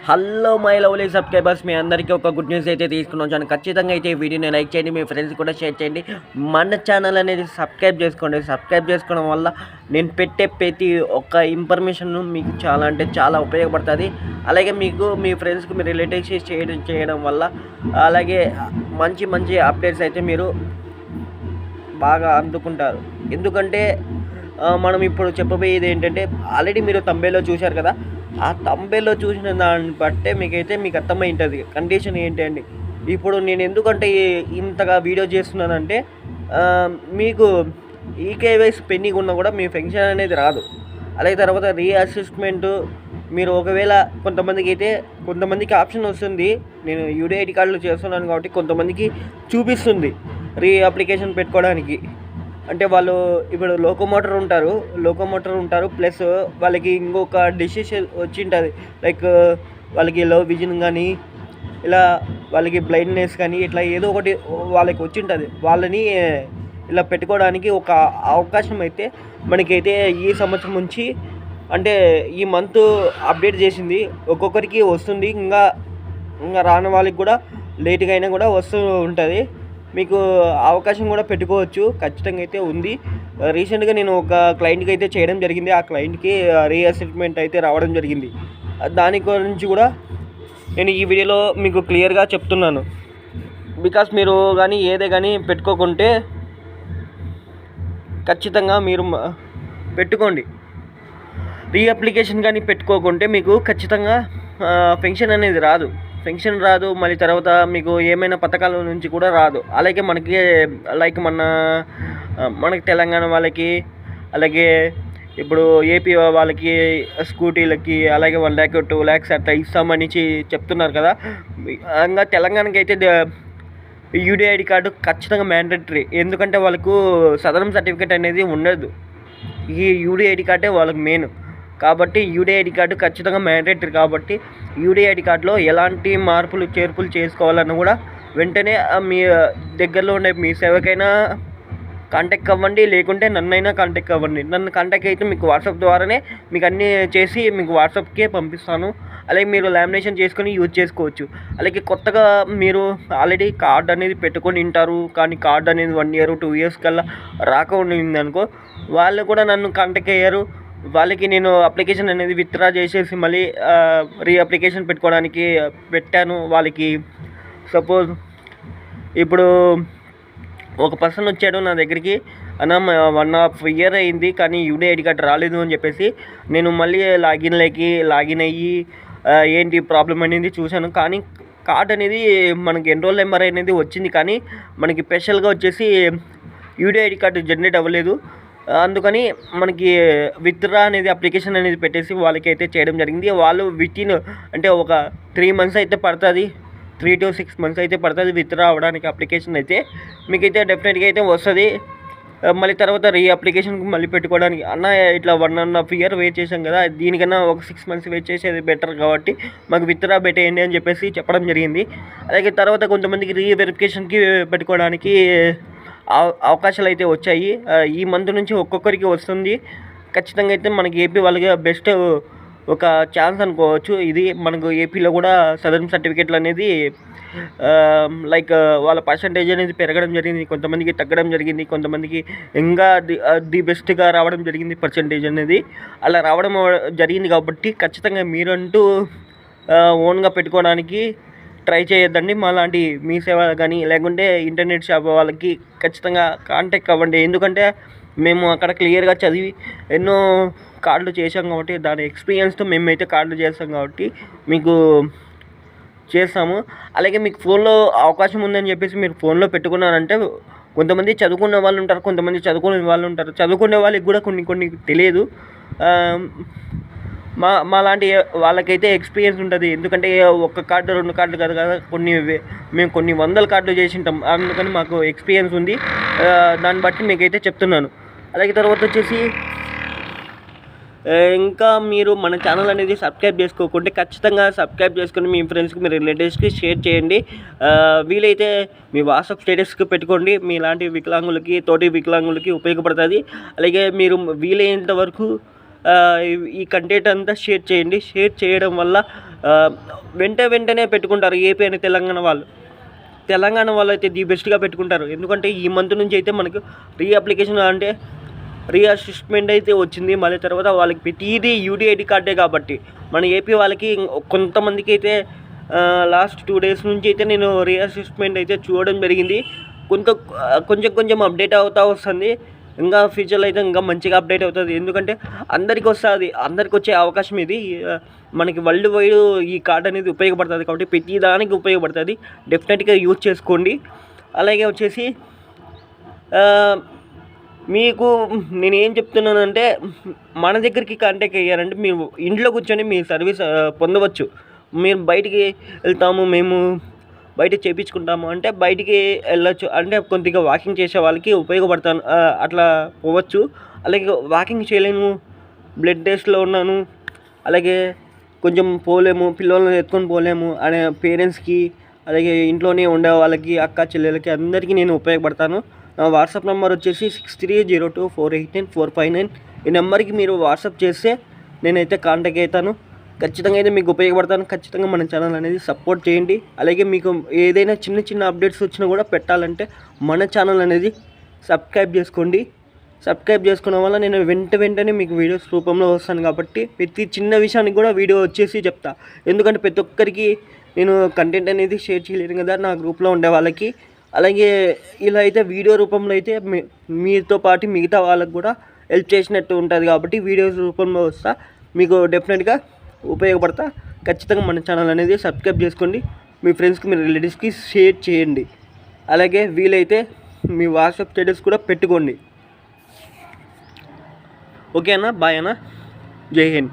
Hello my lovely subscribers, మీ అందరికీ ఒక good news అయితే తీసుకుని వచ్చాను. ఖచ్చితంగా అయితే ఈ వీడియోని లైక్ చేయండి, మీ ఫ్రెండ్స్ కూడా షేర్ చేయండి. మన ఛానల్ అనేది సబ్స్క్రైబ్ చేసుకోండి. సబ్స్క్రైబ్ చేసుకోవడం వల్ల నేను పెట్టే ప్రతి ఒక్క ఇన్ఫర్మేషన్ మీకు చాలా అంటే చాలా ఉపయోగపడుతుంది. అలాగే మీకు మీ ఫ్రెండ్స్కి మీ రిలేటివ్స్ చేయడం వల్ల అలాగే మంచి మంచి అప్డేట్స్ అయితే మీరు బాగా అందుకుంటారు. ఎందుకంటే మనం ఇప్పుడు చెప్పబోయేది ఏంటంటే, ఆల్రెడీ మీరు తంబేలో చూశారు కదా. ఆ తంబేలో చూసిన దాన్ని బట్టే మీకు అర్థమై ఉంటుంది కండిషన్ ఏంటి అండి. ఇప్పుడు నేను ఎందుకంటే ఇంతగా వీడియో చేస్తున్నానంటే, మీకు ఈకేవైసీ పెండింగ్ ఉన్నా కూడా మీ పెన్షన్ అనేది రాదు. అలాగే తర్వాత రీఅసెస్మెంట్ మీరు ఒకవేళ కొంతమందికి ఆప్షన్ వస్తుంది. నేను యూడిఐడి కార్డులు చేస్తున్నాను కాబట్టి కొంతమందికి చూపిస్తుంది రీ అప్లికేషన్ పెట్టుకోవడానికి. అంటే వాళ్ళు ఇప్పుడు లోకోమోటర్ ఉంటారు ప్లస్ వాళ్ళకి ఇంకొక డిసీజ్ వచ్చి ఉంటుంది. లైక్ వాళ్ళకి లో విజన్ కానీ, ఇలా వాళ్ళకి బ్లైండ్నెస్ కానీ, ఇట్లా ఏదో ఒకటి వాళ్ళకి వచ్చి ఉంటుంది. వాళ్ళని ఇలా పెట్టుకోవడానికి ఒక అవకాశం అయితే మనకైతే ఈ సంవత్సరం నుంచి, అంటే ఈ మంత్ అప్డేట్ చేసింది. ఒక్కొక్కరికి వస్తుంది, ఇంకా రాని వాళ్ళకి కూడా లేట్గా అయినా కూడా వస్తూ ఉంటుంది. మీకు అవకాశం కూడా పెట్టుకోవచ్చు, ఖచ్చితంగా అయితే ఉంది. రీసెంట్గా నేను ఒక క్లయింట్కి అయితే చేయడం జరిగింది. ఆ క్లయింట్కి రీఅసెస్మెంట్ అయితే రావడం జరిగింది. దాని గురించి కూడా నేను ఈ వీడియోలో మీకు క్లియర్గా చెప్తున్నాను. బికాస్ మీరు కానీ ఏదే కానీ పెట్టుకోకుంటే ఖచ్చితంగా మీరు పెట్టుకోండి. రీఅప్లికేషన్ కానీ పెట్టుకోకుంటే మీకు ఖచ్చితంగా పెన్షన్ అనేది రాదు. మళ్ళీ తర్వాత మీకు ఏమైనా పథకాల నుంచి కూడా రాదు. అలాగే లైక్ మనకి తెలంగాణ వాళ్ళకి, అలాగే ఇప్పుడు ఏపీ వాళ్ళకి స్కూటీలకి అలాగే 1 lakh 2 lakhs అట్లా ఇస్తామని చెప్తున్నారు కదా. ఇంకా తెలంగాణకి అయితే యూడిఐడి కార్డు ఖచ్చితంగా మ్యాండేటరీ. ఎందుకంటే వాళ్ళకు సదరం సర్టిఫికేట్ అనేది ఉండదు. ఈ యూడిఐడి కార్డే వాళ్ళకి మెయిన్ కాబట్టి యూడిఐడి కార్డు ఖచ్చితంగా మ్యాండేటరీ. కాబట్టి యూడిఐడి కార్డులో ఎలాంటి మార్పులు చేర్పులు చేసుకోవాలన్నా కూడా వెంటనే మీ దగ్గరలో ఉండే మీ సేవకైనా కాంటాక్ట్ అవ్వండి, లేకుంటే నన్నైనా కాంటాక్ట్ అవ్వండి. నన్ను కాంటాక్ట్ అయితే మీకు వాట్సాప్ ద్వారానే మీకు అన్నీ చేసి మీకు వాట్సాప్కే పంపిస్తాను. అలాగే మీరు లామినేషన్ చేసుకొని యూజ్ చేసుకోవచ్చు. అలాగే కొత్తగా మీరు ఆల్రెడీ కార్డ్ అనేది పెట్టుకొని ఉంటారు, కానీ కార్డ్ అనేది 1 year 2 years కల్లా రాకుండా అనుకో, వాళ్ళు కూడా నన్ను కాంటాక్ట్ అయ్యారు. వాళ్ళకి నేను అప్లికేషన్ అనేది విత్డ్రా చేసేసి మళ్ళీ రీఅప్లికేషన్ పెట్టుకోవడానికి పెట్టాను. వాళ్ళకి సపోజ్ ఇప్పుడు ఒక పర్సన్ వచ్చాడు నా దగ్గరికి, అన్న 1.5 year అయింది కానీ యూడిఐడి కార్డ్ రాలేదు అని చెప్పేసి, నేను మళ్ళీ లాగిన్ అయ్యి ఏంటి ప్రాబ్లం అనేది చూశాను. కానీ కార్డ్ అనేది మనకి ఎన్రోల్ నెంబర్ అనేది వచ్చింది, కానీ మనకి స్పెషల్గా వచ్చేసి యూడిఐడి కార్డు జనరేట్ అవ్వలేదు. అందుకని మనకి విత్డ్రా అనేది అప్లికేషన్ అనేది పెట్టేసి వాళ్ళకి అయితే చేయడం జరిగింది. వాళ్ళు వితిన్ అంటే ఒక 3 months అయితే పడుతుంది, 3 to 6 months అయితే పడుతుంది విత్డ్రా అవ్వడానికి. అప్లికేషన్ అయితే మీకైతే డెఫినెట్గా అయితే వస్తుంది. మళ్ళీ తర్వాత రీఅప్లికేషన్కి మళ్ళీ పెట్టుకోవడానికి, అన్న ఇట్లా 1.5 year వెయిట్ చేసాం కదా, దీనికన్నా ఒక 6 months వెయిట్ చేసేది బెటర్ కాబట్టి మాకు విత్డ్రా పెట్టేయండి అని చెప్పేసి చెప్పడం జరిగింది. అలాగే తర్వాత కొంతమందికి రీవెరిఫికేషన్కి పెట్టుకోవడానికి అవకాశాలు అయితే వచ్చాయి. ఈ మంత్ నుంచి ఒక్కొక్కరికి వస్తుంది. ఖచ్చితంగా అయితే మనకి ఏపీ వాళ్ళకి బెస్ట్ ఒక ఛాన్స్ అనుకోవచ్చు ఇది. మనకు ఏపీలో కూడా సదరన్ సర్టిఫికేట్లు అనేది లైక్ వాళ్ళ పర్సంటేజ్ అనేది పెరగడం జరిగింది, కొంతమందికి తగ్గడం జరిగింది, కొంతమందికి ఇంకా ది బెస్ట్గా రావడం జరిగింది పర్సంటేజ్ అనేది. అలా రావడం జరిగింది కాబట్టి ఖచ్చితంగా మీరంటూ ఓన్గా పెట్టుకోవడానికి ట్రై చేయొద్దండి. మాలాంటి మీ సేవ కానీ లేకుంటే ఇంటర్నెట్ షాప్ వాళ్ళకి ఖచ్చితంగా కాంటాక్ట్ అవ్వండి. ఎందుకంటే మేము అక్కడ క్లియర్గా చదివి ఎన్నో కార్డులు చేసాం కాబట్టి, దాని ఎక్స్పీరియన్స్తో మేమైతే కార్డులు చేస్తాం కాబట్టి మీకు చేస్తాము. అలాగే మీకు ఫోన్లో అవకాశం ఉందని చెప్పేసి మీరు ఫోన్లో పెట్టుకున్నారంటే, కొంతమంది చదువుకున్న వాళ్ళు ఉంటారు, కొంతమంది చదువుకునే వాళ్ళు ఉంటారు. చదువుకునే వాళ్ళకి కూడా కొన్ని తెలియదు. మాలాంటి వాళ్ళకైతే ఎక్స్పీరియన్స్ ఉంటుంది. ఎందుకంటే ఒక్క కార్డు 2 కార్డులు కాదు కదా, మేము కొన్ని 100 కార్డులు చేసి ఉంటాం. అందుకని మాకు ఎక్స్పీరియన్స్ ఉంది. దాన్ని బట్టి మీకైతే చెప్తున్నాను. అలాగే తర్వాత వచ్చేసి ఇంకా మీరు మన ఛానల్ అనేది సబ్స్క్రైబ్ చేసుకోకుంటే ఖచ్చితంగా సబ్స్క్రైబ్ చేసుకొని మీ ఫ్రెండ్స్కి, మీ రిలేటివ్స్కి షేర్ చేయండి. వీలైతే మీ వాట్సాప్ స్టేటస్కి పెట్టుకోండి. మీలాంటి వికలాంగులకి, తోటి వికలాంగులకి ఉపయోగపడుతుంది. అలాగే మీరు వీలైనంత వరకు ఈ కంటెంట్ అంతా షేర్ చేయండి. షేర్ చేయడం వల్ల వెంటనే పెట్టుకుంటారు ఏపీ అని తెలంగాణ వాళ్ళు అయితే ది బెస్ట్గా పెట్టుకుంటారు. ఎందుకంటే ఈ మంత్ నుంచి అయితే మనకు రీఅప్లికేషన్ అంటే రీఅసెస్మెంట్ అయితే వచ్చింది. మళ్ళీ తర్వాత వాళ్ళకి ప్రతిదీ యూడిఐడి కార్డే కాబట్టి మన ఏపీ వాళ్ళకి కొంతమందికి అయితే లాస్ట్ 2 days నుంచి అయితే నేను రీఅసెస్మెంట్ అయితే చూడడం జరిగింది. కొంచెం అప్డేట్ అవుతూ వస్తుంది. ఇంకా ఫ్యూచర్లో అయితే ఇంకా మంచిగా అప్డేట్ అవుతుంది. ఎందుకంటే అందరికి వచ్చే అవకాశం ఇది. మనకి వరల్డ్ వైడ్ ఈ కార్డ్ అనేది ఉపయోగపడుతుంది కాబట్టి ప్రతి దానికి ఉపయోగపడుతుంది. డెఫినెట్గా యూజ్ చేసుకోండి. అలాగే వచ్చేసి మీకు నేను ఏం చెప్తున్నానంటే మన దగ్గరికి కాంటాక్ట్ అయ్యారంటే మీరు ఇంట్లో కూర్చొని మీ సర్వీస్ పొందవచ్చు. మీరు బయటికి వెళ్తాము, మేము బయట చేయించుకుంటాము అంటే బయటికి వెళ్ళొచ్చు. అంటే కొద్దిగా వాకింగ్ చేసే వాళ్ళకి ఉపయోగపడతాను, అట్లా పోవచ్చు. అలాగే వాకింగ్ చేయలేను, బ్లడ్ టెస్ట్లో ఉన్నాను, అలాగే కొంచెం పోలేము, పిల్లల్ని ఎత్తుకొని పోలేము అనే పేరెంట్స్కి, అలాగే ఇంట్లోనే ఉండే వాళ్ళకి, అక్క చెల్లెలకి అందరికీ నేను ఉపయోగపడతాను. నా వాట్సాప్ నెంబర్ వచ్చేసి 6302489459. ఈ నెంబర్కి మీరు వాట్సాప్ చేస్తే నేనైతే కాంటాక్ట్ అవుతాను. ఖచ్చితంగా అయితే మీకు ఉపయోగపడతాను. ఖచ్చితంగా మన ఛానల్ అనేది సపోర్ట్ చేయండి. అలాగే మీకు ఏదైనా చిన్న అప్డేట్స్ వచ్చినా కూడా పెట్టాలంటే మన ఛానల్ అనేది సబ్స్క్రైబ్ చేసుకోండి. సబ్స్క్రైబ్ చేసుకోవడం వల్ల నేను వెంటనే మీకు వీడియోస్ రూపంలో వస్తాను కాబట్టి ప్రతి చిన్న విషయానికి కూడా వీడియో వచ్చేసి చెప్తా. ఎందుకంటే ప్రతి ఒక్కరికి నేను కంటెంట్ అనేది షేర్ చేయలేను కదా నా గ్రూప్లో ఉండే వాళ్ళకి. అలాగే ఇలా అయితే వీడియో రూపంలో అయితే మీతో పాటు మిగతా వాళ్ళకి కూడా హెల్ప్ చేసినట్టు ఉంటుంది కాబట్టి వీడియోస్ రూపంలో వస్తా. మీకు డెఫినెట్గా ఉపయోగపడతా. ఖచ్చితంగా మన ఛానల్ అనేది సబ్స్క్రైబ్ చేసుకోండి. మీ ఫ్రెండ్స్కి, మీ రిలేటివ్స్కి షేర్ చేయండి. అలాగే వీలైతే మీ వాట్సాప్ స్టేటస్ కూడా పెట్టుకోండి. ఓకే అన్న, బాయ్ అన్న, జై హింద్.